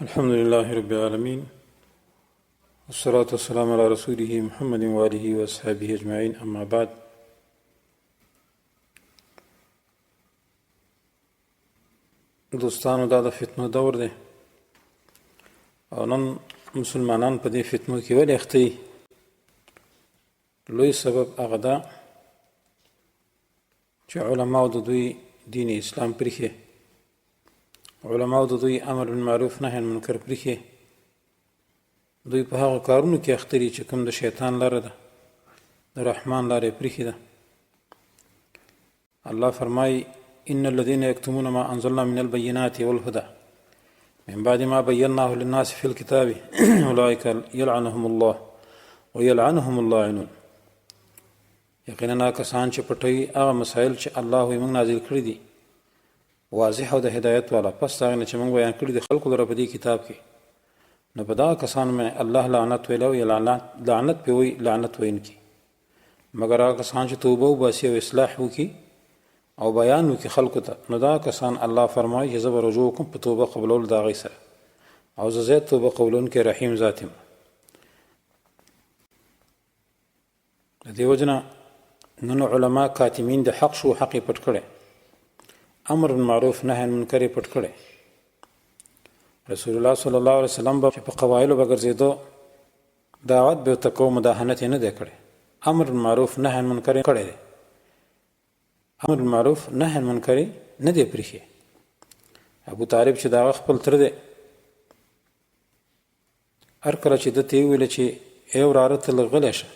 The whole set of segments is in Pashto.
الحمد لله رب العالمين والصلاة والسلام على رسوله محمد وآله وأصحابه أجمعين أما بعد. دوستانو دا د فتنو دور دی او نن مسلمانان په دې فتنو کې ولې اخته دي. لوی سبب هغه ده چې علماو د دوی دین اسلام پرېښی، علماو د دوی امر بالمعروف نهی عن منکر پرېښی، دوی په هغو کارونو کې اخته دي چې کوم د شیطان لاره ده، د رحمان لاره یې پرېښې ده. الله فرمایي ان الذين يكتمون ما انزلنا من البينات والهدى من بعد ما بيناه للناس في الكتاب اولئك يلعنهم الله ويلعنهم اللاعنون. یقینا کسان چې پټوي هغه مسائل چې الله یې موږ نازل کړي دي واضح او د هدایت والا، پس هغه نه چې موږ بیان کړي د خلکو لپاره په دې کتاب کې، نو په دغه کسانو باندې الله لعنت ویلی او لعنت پې وایي، لعنت ویونکي، مګر هغه کسان چې توبه وباسي او اصلاح وکړي او بیان وکړي خلکو ته، نو دا کسان الله فرمایي چې زه به رجوع کوم په توبه قبلولو د هغوی سره، او زه زیات توبه قبلونکی رحیم ذات یم. د دې وجه نه نن علما کاتمین د حق شو، حق یې پټ کړی، امر بالمعروف نهی عن منکر یې پټ کړی. رسول الله صلی الله علیه وسلم به په قبایلو به ګرځېدو دعوت به ورته کوو، مداهنت یې نه دی کړی، امر بالمعروف نهی عن منکر یې کړی دی، امر بالمعروف نهی عن منکر یې نه دی پرېښی. ابو طالب چې د هغه خپل تره دی، هر کله چې ده ته یې وویله چې ای وراره ته لږ غلی شه،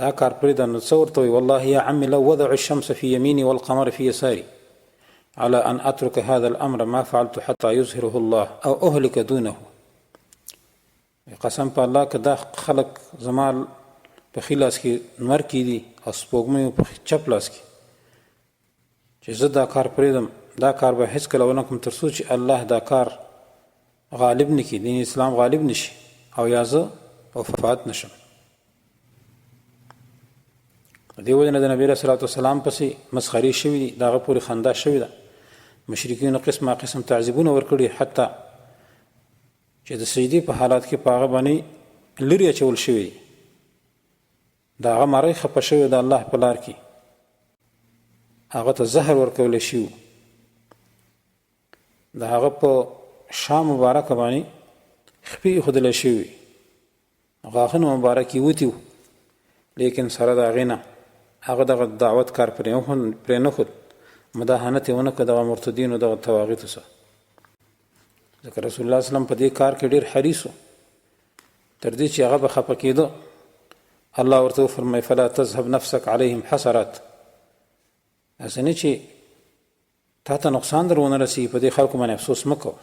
دا کار پرېږده، نو څه ورته وایي؟ والله یا عمي لو وضع الشمس في يميني والقمر في يساري على أن أترك هذا الأمر ما فعلت حتى يظهره الله أو أهلك دونه. قسم په الله که دا خلق زما په ښي لاس کې نمر کېدي او سپوږمۍ په چپ لاس کې، چې زه دا کار پرېږدم، دا کار به هېڅکله ونه کړم تر څو چې الله دا کار غالب نه کړي، دین اسلام غالب نه شي او یا زه وفات نه شم. د دې وجه نه د نبي علیه صلات وسلام پسې مسخرې شوي دي، د هغه پورې خندا شوې ده، مشرکینو قسمه قسم تعذیبونه ورکړي، حتی چې د سجدې په حالات کې په هغه باندې لرې اچول شوي دي، د هغه مرۍ خفه شوې د الله په لار کې، هغه ته زهر ورکولی شوي، د هغه په شا مبارکه باندې خپې ایښودلی شوي، غاښونه مبارک یې وتي وو، لیکن سره د هغې نه هغه دغه دعوت کار پرې نه ښود، مداهنت یې ونه کړه دغه مرتدینو دغه تواغیتو سره. ځکه رسول الله وسلم په دې کار کې ډېر حریص و، تر دې چې هغه به خفه کېده، الله ورته وفرمایي فلا تذهب نفسك عليهم حسرات، هسې نه چې تا ته نقصان در ونه رسېږي، په دې خلکو باندې افسوس مه کوه.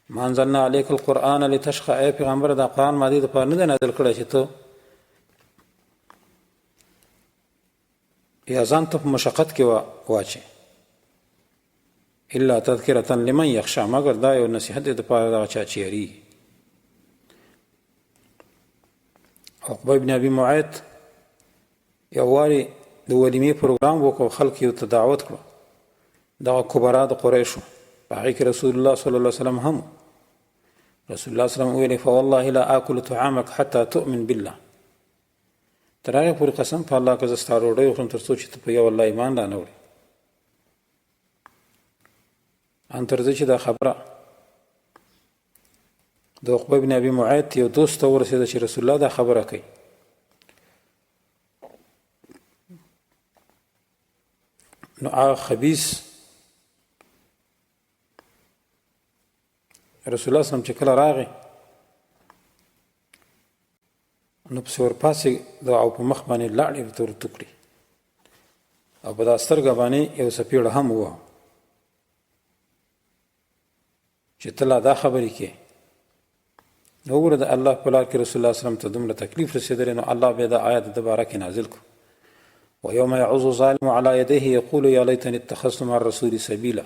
ما انزلنا علیک القرآن لتشقى، ای پیغمبره دا قرآن ما دې دپاره نه دی نازل کړی چې ته یا ځان ته په مشقت کې واچې، الا تذکرة لمن یخشى، مګر دا یو نصیحت دی دپاره دغه چا چې یریږي. عقبه ابن ابي معیط یو وارې د ولیمې پروګرام وکړو، خلک یې ورته دعوت کړو، دغه کبرا د قریشو، په هغې کې رسول الله صلی الله علیه وسلم هم. رسول الله صلی الله علیه وسلم ویلې فوالله لا آکل طعامک حتی تؤمن بالله، تر هغې پورې قسم په الله که زه ستا ډوډۍ وخورم تر څو چې ته په یو الله ایمان را نه وړې. ان تر دې چې دا خبره د عقبه بن ابي معیط یو دوست ته ورسېده چې رسول الله دا خبره کوي، نو هغه خبیث رسول الله صلی چې کله راغی، نو پسې ورپاسې د او په مخ باندې لاړې ورته ورتو کړي، او په دا سترګه باندې یو څپېړه هم ووهه چې ته لا دا خبرې کې. نو وګوره د الله په لار کې رسول الله صلی الله علیه وسلم ته دومره تکلیف رسېدلی، نو الله بیا دا آیات د باره کې نازل کړو ویوم یعض الظالم علی یدیه یقول یا لیتنی اتخذت مع الرسول سبیلا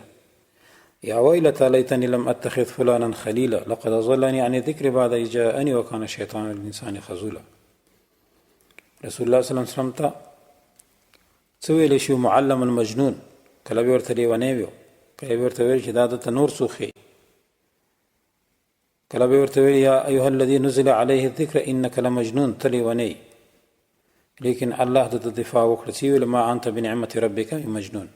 یا ویلتی لیتنی لم اتخذ فلانا خلیلا لقد ضلنی عن الذکر بعد اذ جاءنی وکان الشیطان للانسان خذولا. رسول الله صلی الله علیه وسلم ته څه ویلی شي؟ معلم المجنون، کله به ورته لیونی وي، کله به ورته ویل چې دا دته نور څه ښیي، کله به ورته ویل یا ایها الذي نزل عليه الذکر انک لمجنون ته لیونی. لیکن الله د دفاع وکړه چې ویل ما انت بنعمت ربک مجنون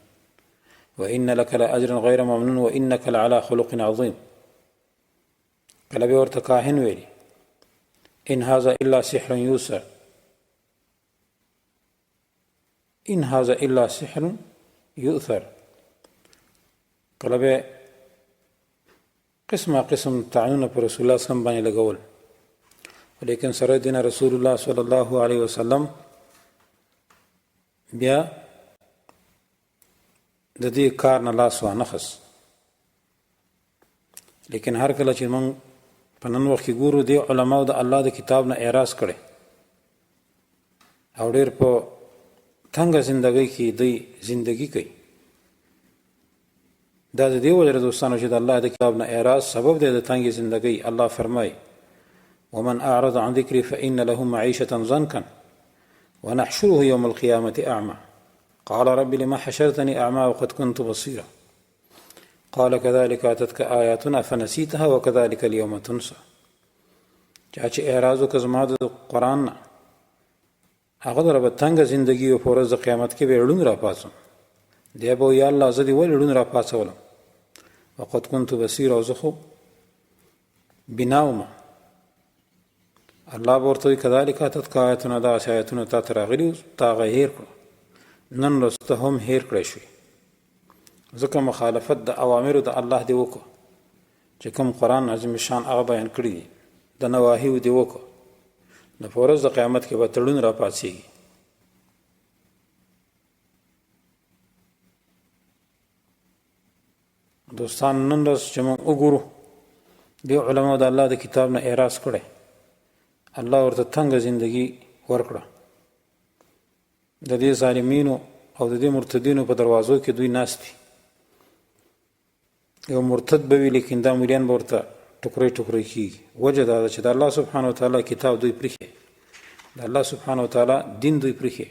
وان لك لاجرا غیر ممنون وانك لعلى خلق عظیم. کله به ورته کاهن ویل ان هذا الا سحر يوسر، ان هذا الا سحر يؤثر. کله به قسم طعنونه پر رسول الله صلی الله علیه وسلم باندې لګول، لیکن سره دین رسول الله صلی الله علیه وسلم بیا د دې کار نه لاس وانه خس. لیکن هر کله چې موږ په نن وخت کې ګورو دی علماء د الله د کتاب نه اعراض کړي او ډېر په څنګه زندګۍ کې دی زندگی کوي. دا د دې وجه دوستانو چې د الله د کتاب نه اعراض سبب دی د تنګې زندګۍ. الله فرمایي ومن اعرض عن ذکری فإن له معیشة ضنکا ونحشره یوم القیامة اعمى قال رب لما حشرتني اعمى وقد كنت بصيرا قال كذلك اتتك آیاتنا فنسیتها وكذلك اليوم تنسى. چا چې اعراض وکړ زما د قرآن نه هغه در به تنګه زندگی او په ورځ د قیامت کې به ړوند راپاڅم. دی به یا الله زه دې ولې ړوند راپاڅولم وقد كنت بصيرا او زه خو بنا وم. الله به ورته وایي کذلک اتتک آیاتنا دغسې آیتونه تا ته راغلي تا هغه هېر کړو نن ورځ ته هم هېر کړی شوې. ځکه مخالفت د اوامرو د الله دې وکړو چې کوم قرآن عظیم شان هغه بیان کړي دي د نواهیو دې وکړو نو په ورځ د قیامت کې به ته ړوند راپاڅېږي. دوستان نن ورځ چې موږ وګورو دې علماء د الله د کتاب نه اعراض کړی، الله ورته تنګه زندگی ورکړه. د دې ظالمینو او د دې مرتدینو په دروازو کې دوی ناست دي. یو مرتد به وي لیکن دا مریان به ورته ټوکرې ټوکرې کېږي. وجه دا ده چې د الله سبحانه وتعالی کتاب دوی پرېښی، د الله سبحانه وتعالی دین دوی پرېښی.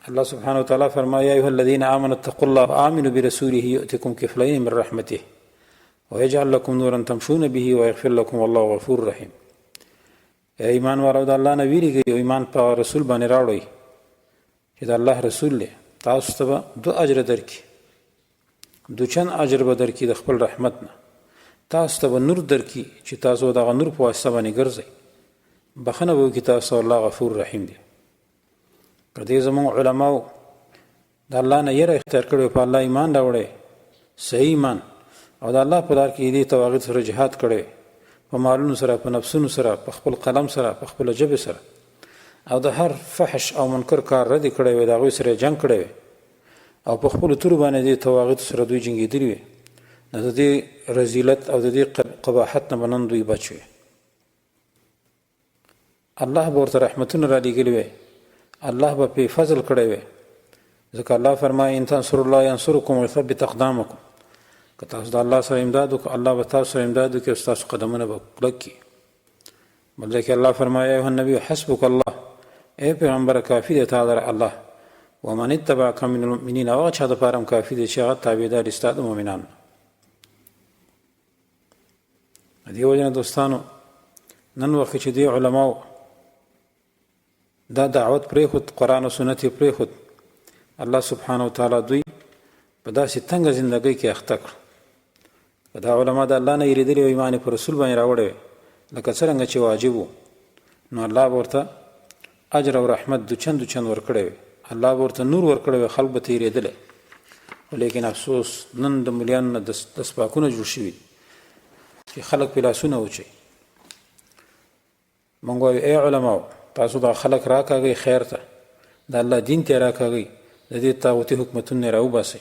الله سبحانه وتعالی فرمایي یا ایها الذین آمنوا اتقوا الله وآمنوا برسوله یؤتکم کفلین من رحمته ویجعل لكم نورا تمشون به ویغفر لكم والله غفور رحیم. ایمان والو د الله نه ویریږئ او ایمان په رسول باندې راوړئ چې د الله رسول دی تاسو ته به دو اجر درکړي، دو چند اجر به درکړي د خپل رحمت نه. تاسو ته به نور درکړي چې تاسو دغه نور په واسطه باندې ګرځئ، بخښنه به وکړي تاسو. الله غفور رحیم دی. که دې زموږ علماو د الله نه یره اختیار کړی په الله ایمان راوړی صحیح ایمان او د الله په لار کې دې تواغید سره جهاد کړی په مالونو سره په نفسونو سره په خپل قلم سره په خپل ژبې سره او د هر فحش او منکر کار رد کړی وي د هغوی سره جنګ کړی وي او په خپلو تورو باندې دې تواغید سره دوی جنګېدلي وي نو د دې رذیلت او د دې قباحت نه به نن دوی بچ وي. الله به ورته رحمتونه را لېږلي وي، الله به پې فضل کړی وي. ځکه الله فرمایي ان تنصروا الله ینصرکم ویثبت اقدامکم. که تاسو د الله سره امداد وکړو الله به تاسو سره امداد وکړي او ستاسو قدمونه به کلک کړي. بل ځای کې الله فرمایي ایها النبي حسبک الله، ای پیغمبره کافي دی تا در الله ومن اتبعک من المؤمنین، او هغه چا دپاره هم کافي دی چې هغه تابعدار ستا د مؤمنانو. د دې وجې نه دوستانو نن وخت چې دې علماو دا دعوت پرېښود، قرآن او سنت یې پرېښود، الله سبحانه وتعالی دوی په داسې تنګه زندګۍ کې اخته کړ. که دا علما د الله نه یېرېدلي او ایمان یې په رسول باندې راوړی وی لکه څرنګه چې واجب و، نو الله به ورته اجر او رحمت دوچند ورکړی وی، الله به ورته نور ورکړی وی، خلق به ته یېرېدلی. لیکن افسوس نن د ملیانو نه دسپاکونه جوړ شوي چې خلق پې لاسونه وچوي. موږ وایو ای علماو تاسو دا خلق راکاږئ خیر ته، د الله دین ته یې راکاږئ، د دې طاغوتي حکومتونه یې راوباسئ.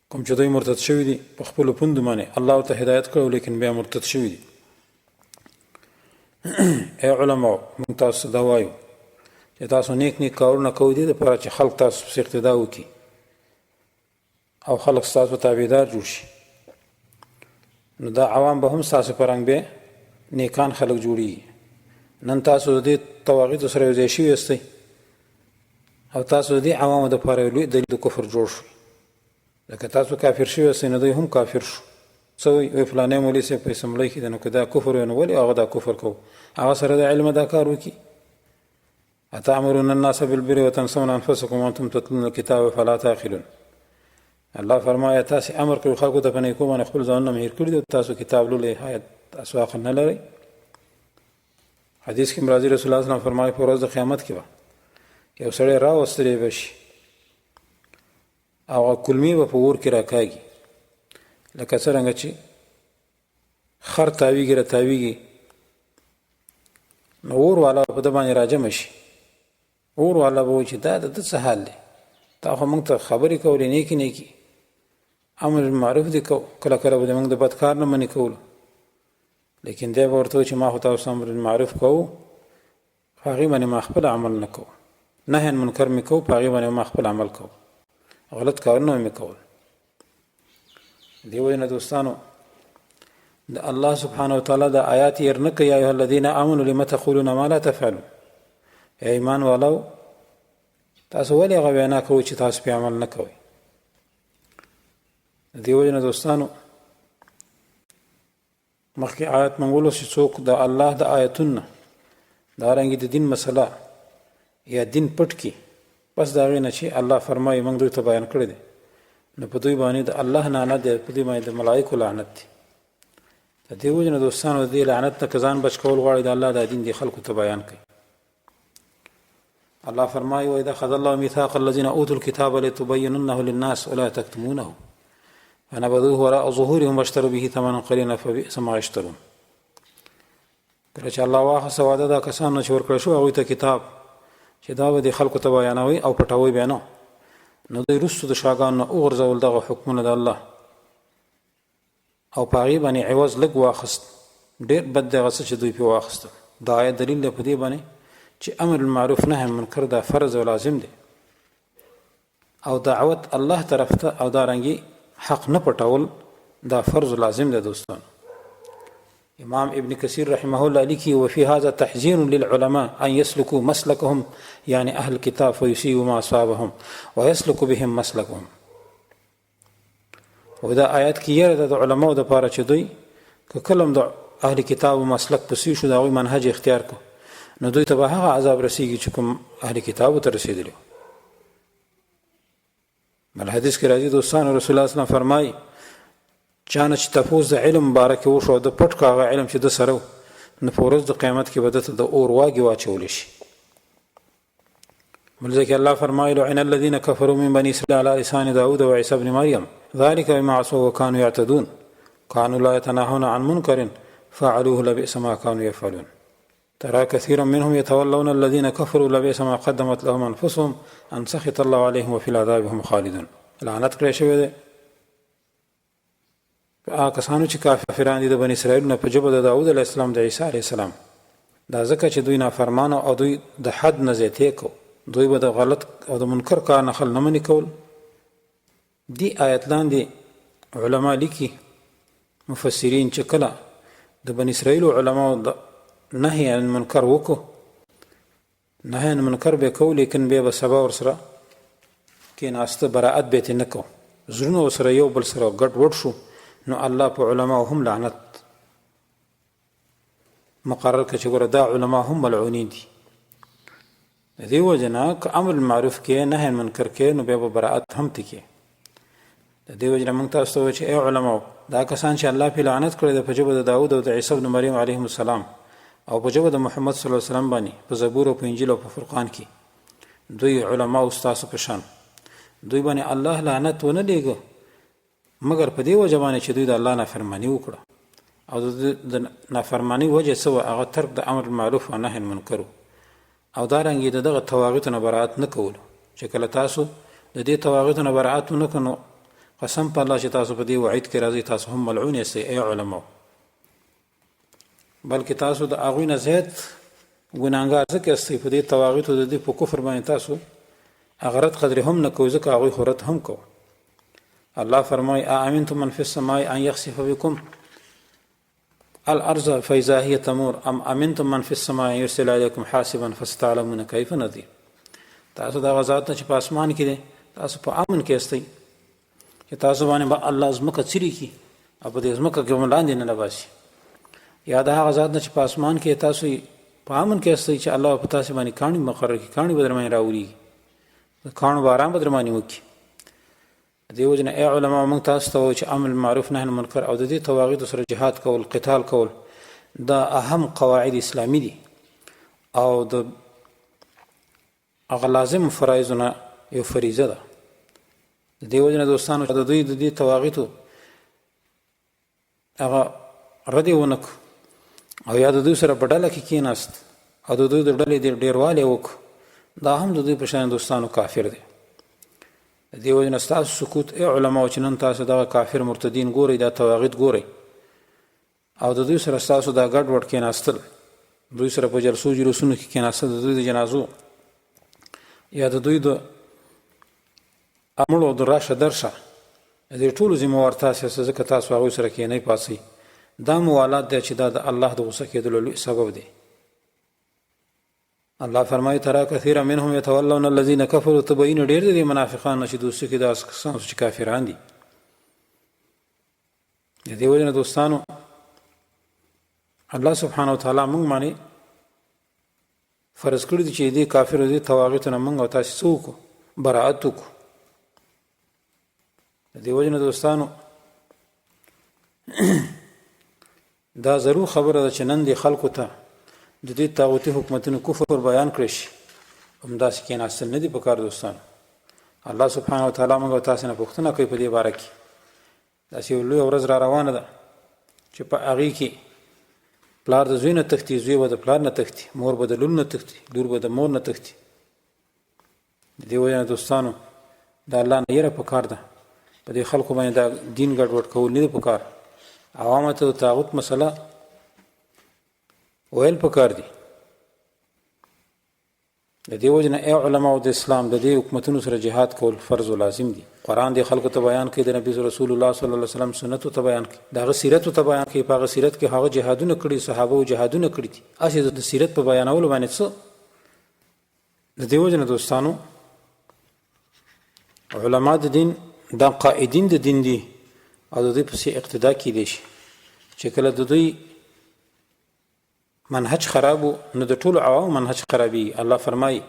کوم چې دوی مرتد شوي دي په خپلو پوندو باندې الله ورته هدایت کړی لیکن بیا مرتد شوي دي. ای علماو موږ تاسو ته دا وایو چې تاسو نیک کارونه کوئ دې دپاره چې خلق تاسو پسې اقتدا وکړي او خلق ستاسو تابعدار جوړ شي. نو دا عوام به هم ستاسو په رنګ بیا نیکان خلق جوړېږي. نن تاسو د دې طواغیتو سره یو ځای شوي یاستئ او تاسو د دې عوامو دپاره یو لوی دلیل د کفر جوړ شوي. لکه تاسو کافر شوي یاستئ نو دوی هم کافر شو. څه وایي فلانی مولوي صاحب په اسمبلۍ کې دی نو که دا کفر وی نو ولې هغه دا کفر کوو؟ هغه سره د علمه دا کار وکړي. اتامرون الناس بالبر وتنسون انفسکم وانتم تتلون الکتاب فلا تعقلون. الله فرمایي تاسې امر کوي خلکو ته په نیکو باندې خپل ځانونه هېر کړي دي، تاسو کتاب لولئ، تاسو عقل نه لرئ. حدیث کې راځي رسول الله صلی الله علیه وسلم فرمایي په ورځ د قیامت کې به یو سړی راوستلی به شي او هغه کلمې به په اور کې راکاږي لکه څرنګه چې خر تاویږي راتاویږي، نو اور والا په ده باندې راجمع شي. اور والا به وایي چې دا د ده څه حال دی؟ تا خو موږ ته خبرې کولې نیکي نیکي، امر بالمعروف دې کو، کله کله به د موږ د بد کار نه منې کولو، لیکن دی به ورته وایي چې ما خو تاسو امر بالمعروف کوو، په هغې باندې ما خپل عمل نه کوو، نهی عن منکر مې کوو، په هغې باندې ما خپل عمل کوو، غلط کارونه مې کول. دې وجې نه دوستانو د الله سبحانه وتعالی د آیات هېر نه کوي. یا ایها الذین آمنوا لم تقولون ما لا تفعلون. ای ایمان والو تاسو ولې هغه وینا کوئ چې تاسو پې عمل نه کوئ؟ دې وجې نه دوستانو مخکې آیات موږ ولوست چې څوک د الله د آیتونو دارنګې د دین مسله یا دین پټ کړي، بس د هغې نه چې الله فرمایي موږ دوی ته بیان کړی دی، نو په دوی باندې د الله لعنت دی، په دوی باندې د ملایکو لعنت دی. د دې وجې نه دوستانو د دې لعنت نه که ځان بچ کول غواړئ د الله دا دین دې خلکو ته بیان کړئ. الله فرمایي وإذا أخذ الله ميثاق الذين أوتوا الكتاب لتبيننه للناس ولا تكتمونه فنبذوه وراء ظهورهم واشتروا به ثمنا قليلا فبئس ما يشترون. کله چې الله واخیسته واده دا کسانو چې ورکړی شو هغوی ته کتاب چې دا به دې خلکو ته بیانوئ او پټوئ بیا نه، نو دوی وروستو د شاګانو نه وغورځول دغه حکمونه د الله او په هغې باندې عوض لږ واخیست. ډېر بد دی هغه څه چې دوی پرې واخیسته. دا آیت دلیل دی په دې باندې چې امر المعروف نهی منکر دا فرض او لازم دی، او دعوت الله طرف ته او دارنګې حق نه پټول دا فرض لازم دی. دوستان امام ابن کثیر رحمه الله لیکي وفي هذا تحذير للعلماء ان يسلكوا مسلكهم يعني اهل الكتاب فيسيئوا ما اصابهم ويسلك بهم مسلكهم. ودا آیات کې یره د علماء د پاره چې دوی که کلم د اهل کتاب مسلک پسې شو دا غوي منهج اختیار کو، نو دوی ته به هغه عذاب رسیږي چې کوم اهل کتابو ته رسېدلی. بل حدیث کې راځي دوستانو رسول الله صلی الله علیه وسلم فرمایي چانه چې تفوز د علم بارکې وشو د پټ کاغه علم چې د سره نو په ورځ د قیامت کې به دته د اور واګې واچولی شي. بل ځای کې الله فرمایي لعن الذین کفروا من بني اسرائیل على لسان داود وعیسی ابن مریم ذلك بما عصوا وكانوا يعتدون كانوا لا يتناهون عن منكر فعلوه لبئس ما كانوا يفعلون ترى كثيرا منهم يتولون الذين كفروا لبئس ما قدمت لهم انفسهم ان سخط الله عليهم وفي العذاب هم خالدون. لعنت کړی شوی دی هغه کسانو چې کافران دي د بني اسرائیل نه په ژبه د داود علیه السلام د عیسی علیه السلام، دا ځکه چې دوی نافرمانه او دوی د حد نه زیاتې کو، دوی به د غلط او د منکر کار نه خل نه منې کول. دی آیت لاندې علما لیکي مفسرین چې کله د بني اسرائیلو علماو د نهی عن منکر وکړو، نهی عن منکر به کوو لیکن بیا به سبا ورسره کېناسته براءت به یې نه کوو، زړونه ورسره یو بل سره ګډ وډ شو، نو الله په علماو هم لعنت مقرر کړه چې ګوره دا علما هم ملعونین دي. د دې وجې نه که امر معروف کې نهی منکر کې نو بیا به براءت هم ته کې. د دې وجې نه موږ تاسو ته وایو چې ای علماو دا کسان چې الله پې لعنت کړی دی په ژبه د داود او د عیسی ابن مریم علیهم السلام او په ژبه د محمد صلی الله علیه وسلم باندې په زبور او په انجیل او په فرقان کې، دوی علماو ستاسو په شان دوی باندې الله لعنت ونه لیږه مګر په دې وجه باندې چې دوی د الله نافرماني وکړه، او د نافرماني وجه څه وه هغه ترک د امر معروف او نهی منکر او دارنګې د دغه تواغیتو نه براءت نه کولو. چې کله تاسو د دې تواغیتو نه براءت ونه کړو نو قسم په الله چې تاسو په دې وعید کې راځئ تاسو هم ملعون یاستئ ای علماو، بلکې تاسو د هغوی نه زیات ګناهګار ځکه یاستئ په دې تواغیتو د دې په کفر باندې تاسو هغه رد قدرې هم نه کوئ ځکه هغوی خو رد هم کوو. الله فرمایي أأمنتم من في السماء أن يخسف بكم الأرض فإذا هي تمور أم أمنتم من في السماء أن يرسل عليكم حاسبا فستعلمون كيف نذير. تاسو دا غزات چې په اسمان کې دي تاسو په امن کې استئ چې تاسو باندې به الله ځمکه څیري کړي او په دې ځمکه کې به لاندې نه باسي، یا د هغه ذات نه چې په اسمان کې تاسو په امن کې استئ چې الله په تاسو باندې کاڼي مقرر کړي، کاڼي به در باندې راوړي، د کاڼو باران به در باندې وکړي. دې وجه نه ای علما موږ تاسو ته وایو چې امر معروف نهي منکر او د دې طواغیتو سره جهاد کول، قتال کول دا اهم قواعد اسلامي دي او د هغه لازم فرایضو نه یو فریضه ده. د دې وجه نه دوستانو د دوی د دې طواغیتو هغه رد یې ونه کړو او یا د دوی سره په ډله کې کېناست او د دوی د ډلې ډېروالی وکړو، دا هم د دوی په شان دوستانو کافر دی. د دې وجه نه ستاسو سکوت ای علماو چې نن تاسو دغه کافر مرتدین ګورئ، دا طواغیت ګورئ او د دوی سره ستاسو دا ګډ وډ کېناستل، دوی سره په جلسو جلوسونو کې کېناستل، د دوی د جنازو یا د دوی د مړو د راشه درشه د دې ټولو ذمهوار تاسو یاست، ځکه تاسو هغوی سره کښېنئ پاڅئ. دا موالات دی چې دا د الله د غصه کېدلو لوی سبب دی. الله فرمایي ترى كثيرا منهم يتولون الذين كفروا، تبین ډېر دي منافقان چې دوستي کې داسې کسان چې کافران دي. د دې وجه نه دوستانو الله سبحانه وتعالی موږ باندې فرض کړي دي چې دې کافرو دې طواغیتو نه موږ او تاسې څه وکړو؟ براءت وکړو. د دې وجه نه دوستانو دا ضرور خبره ده چې نن دې خلکو ته د دې طاغوتي حکومتونو کفر بیان کړی شي، همداسې کېناستل نه دي پکار دوستانو. الله سبحانه وتعالی موږ او تاسې نه پوښتنه کوي په دې باره کې. داسې یو لویه ورځ را روانه ده چې په هغې کې پلار د زوی نه تښتي، زوی به د پلار نه تښتي، مور به د لور نه تښتي، لور به د مور نه تښتي. د دې وجه نه دوستانو د الله نه یره پکار ده، په دې خلکو باندې دا دین ګډوډ کول نه دي پکار. عوامو ته د طاغوت مسله ویل پکار دي. د دې وجه نه ای علماو د اسلام د دې حکومتونو سره جهاد کول فرض او لازم دي. قرآن دې خلکو ته بیان کوي، د نبی رسول الله صلی الله علیه وسلم سنتو ته بیان کوي، د هغه سیرتو ته بیان کوي. په هغه سیرت کې هغه جهادونه کړي، صحابه جهادونه کړي دي. هسې د سیرت په بیانولو باندې څه؟ د دې وجه نه دوستانو علما د دین دا قائدین د دین دي او د دوی پسې اقتدا کیدی شي. چې کله د دوی منهج خرابو نو د ټولو عوام منهج خرابي. الله فرمایي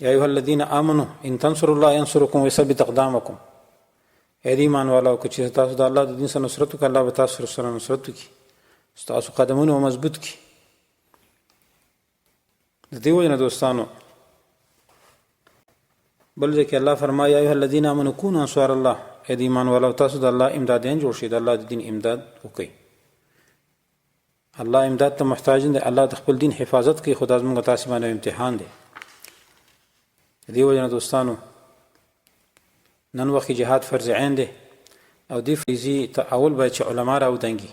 یا ایها الذین آمنوا ان تنصروا الله ينصركم ويثبت اقدامكم. اې ایمان والو که چې تاسو د الله د دین سره نصرت وکړئ، الله به تاسو سره نصرت وکړي، ستاسو قدمونه مضبوط کړي. د دې وجه نه دوستانو بل ځکه الله فرمایي یا ایها الذین آمنوا كونوا انصار الله. اې ایمان والو تاسو د الله امدادیان جوړ شئ، د الله د دین امداد وکړئ. الله امداد ته محتاج دی، الله د خپل دین حفاظت کوي، خو دا زموږ تاسې باندې امتحان دی. دې وجه نه دوستانو نن وخت جهاد فرض عین دی او دې فریضې ته اول باید چې علما راودنګي،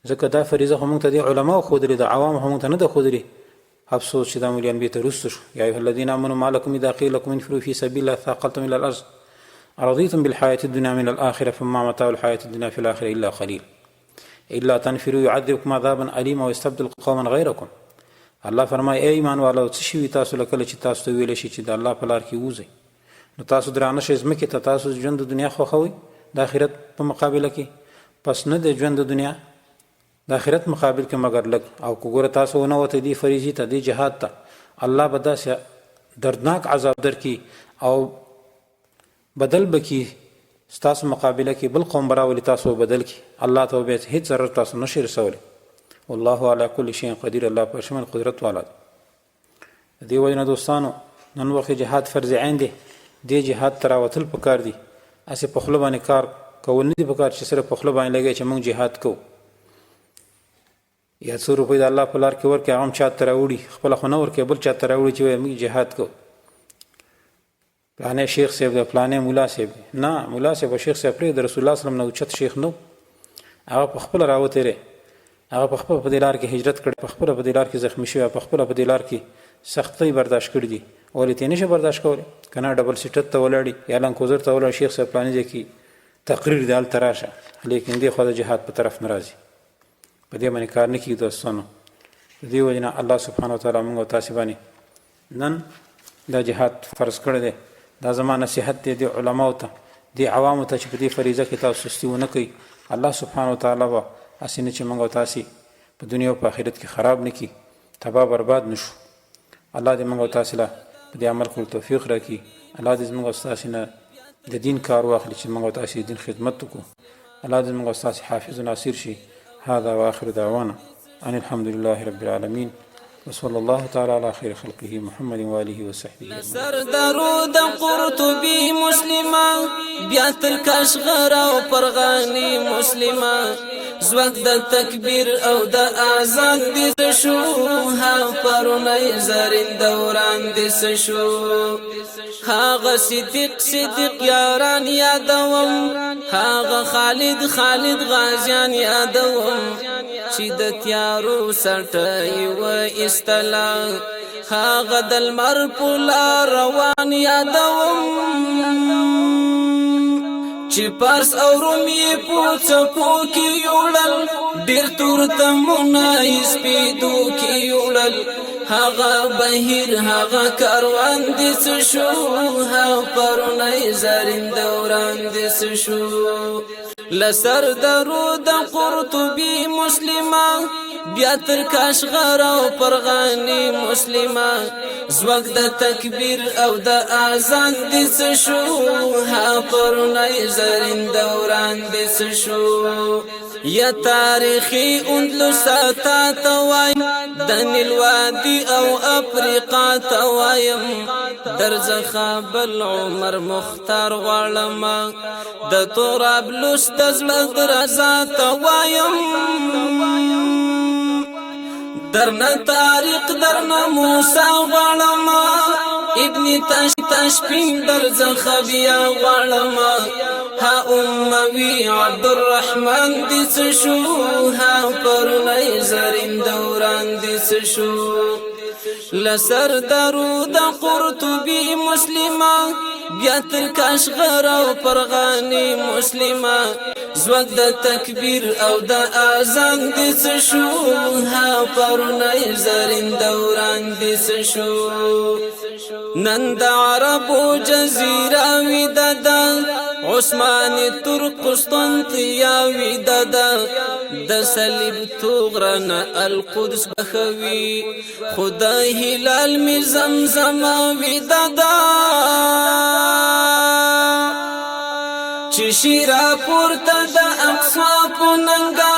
ځکه دا فریضه خو موږ ته دې علماو ښودلې، د عوامو خو موږ ته نه ده ښودلې. افسوس چې دا مولویان بېرته وروسته شو. یا ایها الذین آمنوا ما لکم اذا قیل لکم انفروا فی سبیل الله ثاقلتم الی الارض ارضیتم بالحیاة الدنیا من الآخرة فما متاع الحیاة الدنیا فی الآخرة الا قلیل الا تنفروا يعذبكم عذابا الیما ويستبدل قوما غیرکم. الله فرمایي ای ایمان والو څه شوي تاسو لکه چې تاسو ته ویلی شي چې د الله په لار کې ووځئ، نو تاسو درانه شئ ځمکې ته، تاسو ژوند د دنیا خوښوئ د آخرت په مقابله کې، پس نه د ژوند د دنیا د آخرت مقابل کې مګر لږ. او که ګوره تاسو ونه وتئ دې فریضې ته، دې جهاد ته، الله به داسې دردناک عذاب درکړي او بدل به کړي ستاسو مقابله کې بل قوم به راولي، تاسو به بدل کړي، الله ته به هېڅ ضرر تاسو نشئ رسولی. والله علی کل شیء قدیر، الله په شمل قدرت والا دی. د دې وجه نه دوستانو نن وخت جهاد فرض عین دی، دې جهاد ته راوتل پکار دي. هسې په خوله باندې کار کول نه دي پکار چې صرف په خوله باندې لګی چې موږ جهاد کوو، یا 100 روپۍ د الله په لار کې ورکړي، هغه هم چا ته راوړي، خپله خو نه ورکوي، بل چا ته راوړي چې وایي موږ جهاد کوو، پلانې شیخ صاحب دی، پلانې ملا صاحب دی. نه، ملا صاحب او شیخ صاحب پرېږده، د رسول الله صلی الله علیه وسلم نه اوچت شیخ نه و، هغه په خپله راوتی دی، هغه په خپله په دې لار کې هجرت کړی، په خپله په دې لار کې زخمي شوی، په خپله په دې لار کې سختۍ برداشت کړي دي. ولې ته یې نشي برداشت کولی؟ که نه ډبل سیټت ته ولاړي یا لنکوزر ته ولاړ، شیخ صاحب پلانې ځای کې تقریر دی هلته راشه، لیکن دې خوا د جهاد په طرف نه راځي، په دې باندې کار نه کېږي دوستانو. د دې وجې نه الله سبحانه وتعالی موږ او تاسې باندې نن دا جهاد فرض کړی دی. دا زما نصیحت دی د علماو ته د عوامو ته چې په دې فریضه کې تاسو سستي ونه کوئ الله سبحانه وتعالی به هسې نه چې موږ او تاسې په دنیا او په آخرت کې خراب نه کړي تباه برباد نه شو الله دې موږ او تاسې له په دې عمل کولو توفیق راکړي الله دې زموږ او ستاسې نه د دین کار واخلي چې موږ او تاسې د دین خدمت وکړو الله دې موږ او ستاسې حافظ و ناصر شي هذا واخر دعوانا ان الحمد لله رب العالمين وصلى الله تعالى على خير خلقه محمد وآله وصحبه سر درود قرطبي مسلمان بیا تر کاشغر او پرغانی مسلمان زوک د تکبیر او د اذان دې شو ها پرونی زرین دوران دې شو هاغه صدیق یاران یادوم هاغه خالد غازیان یادوم چې د تیارو سټي و استلا هاغه د لمر په لار روان یادوم چې پارس او رومي په څپو کې یوړل ډېر تور تمونه سپیدو کې یوړل هاغه بهیر هاغه کاروان دې شو ها پرونی زرین دوران دې شو لسر درود قرطبي مسلمان بیا تر کاشغر او پرغانی مسلمان زوک د تکبیر او د اذان دې شو ها پرونی زرین دوران دې شو یا تاریخی اندلسا تا توایم دنیل وادی او افریقا توایم درزخاب العمر مختار غوالما د توراب لست زلد رضا توایم درنا تاریخ درنا موسیٰ غوالما ابن تشپین درزخبیا غوالما ها اموی عبدالرحمن دیس شو ها پرونی زرین دوران دیس شو لسر درود قرطبي مسلمان بیا تر کاشغر او پرغانی مسلمان زوک د تکبیر او د اذان دیس شو ها پرونی زرین دوران دیس شو نن د عربو جزیره وی ددا عثماني ترک قسطنطنیه وی ددا د صلیب توغرن القدس بخوي خدای هلال می زمزم وی ددا چې شیرا پورته د اقصا پوننګا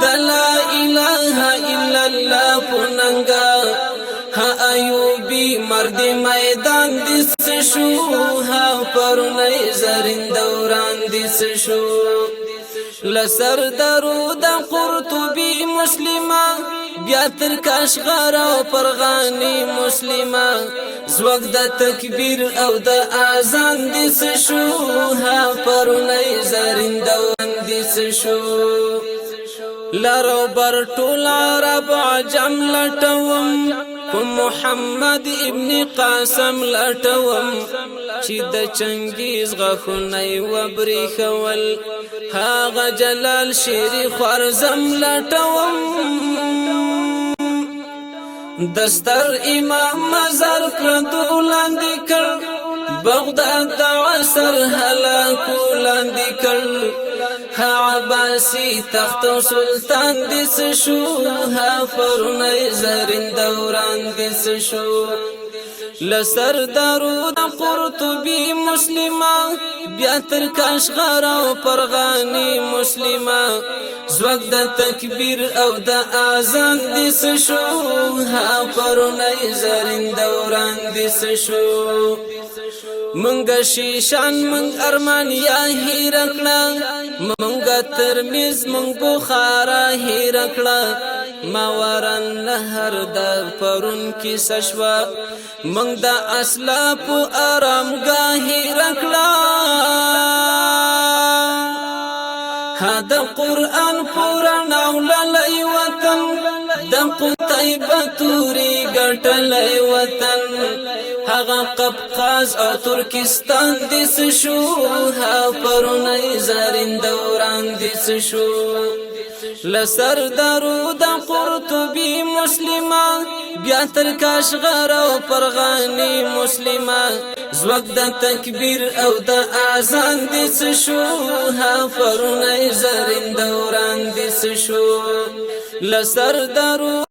د لا اله الا الله پوننګا ها ایوبی مرد میدان دیس شو ها پرونی زرین دوران دیس شو لسر درود قرطبي مسلمان بیا تر کاشغر او پرغانی مسلمان زوک د تکبیر او د اذان دیس شو ها پرونی زرین دوران دیس شو لارو بر ټول عرب عجم لټوم کوم محمد ابن قاسم لټوم چې د چنګیز غخونی و بریخول هاغه جلال شیری خوارزم لټوم دستر امام مزار کړو لاندې کړ بغداد د عصر هلاکو لاندې کړ ها عباسی تخت سلطان دیس شو ها پرونی زرین دوران دیس شو لسر درود قرطبي مسلمان بیا تر کاشغر او پرغانی مسلمان زوک د تکبیر او د اذان دیس شو ها پرونی زرین دوران دیس شو منگا شیشان منگ ارمان یا ہی رکھنا منگا ترمیز منگ بخارا ہی رکھنا ماوران نهر دا پرون کی سشوا منگ دا اسلاپ آرامگاہی رکھنا ها دا قرآن پوران اولالی وطن دا قطعیبا توری گٹلی وطن هغه قفقاز او ترکستان دیس شو ها پرونی زرین دوران دیس شو لسر درود قرطبي مسلمان بیا تر کاشغر او پرغانی مسلمان زوګ د تکبیر او د اذان دې څه شو ها پرونه زرین دوران دې څه شو لسر درو